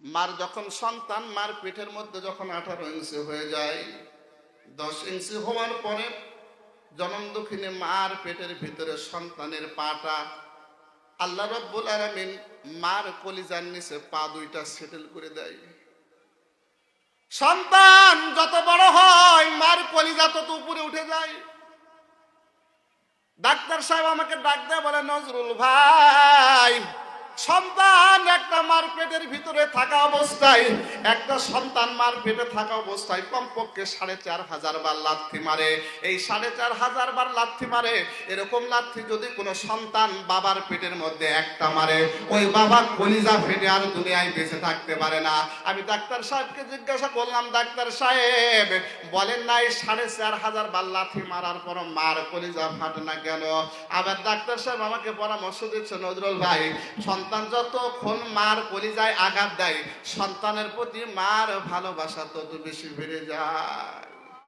মার যখন সন্তান মার পেটের মধ্যে যখন 18 ইঞ্চি হয়ে যায়, 10 ইঞ্চি হওয়ার পরে জনম দুঃখিনী মার পেটের ভিতরে সন্তানের পাটা আল্লাহ রাব্বুল আলামিন মার কলিজার নিচে পা দুইটা সেটেল করে দেয়। সন্তান যত বড় হয় মার কলিজা তত উপরে উঠে যায়। ডাক্তার সাহেব আমাকে ডাক দেয়, বলে নজরুল ভাই, সন্তান একটা মার পেটের ভিতরে থাকা অবস্থায়, একটা সন্তান মার পেটে থাকা অবস্থায় কমপক্ষে 4500 বার লাথি মারে। এই 4500 বার লাথি মারে। এরকম লাথি যদি কোনো সন্তান বাবার পেটের মধ্যে একটা মারে, ওই বাবার কলিজা ফেটে আর দুনিয়ায় বেঁচে থাকতে পারে না। আমি ডাক্তার সাহেবকে জিজ্ঞাসা করলাম, ডাক্তার সাহেব বলেন না এই 4500 বার লাথি মারার পর মার কলিজা ফাটে না কেন? আবার ডাক্তার সাহেব আমাকে পরামর্শ দিচ্ছে, নজরুল ভাই, সন্তান যতক্ষণ মার কলিজায় আঘাত দেয়, সন্তানের প্রতি মার ভালোবাসা তত বেশি বেড়ে যায়।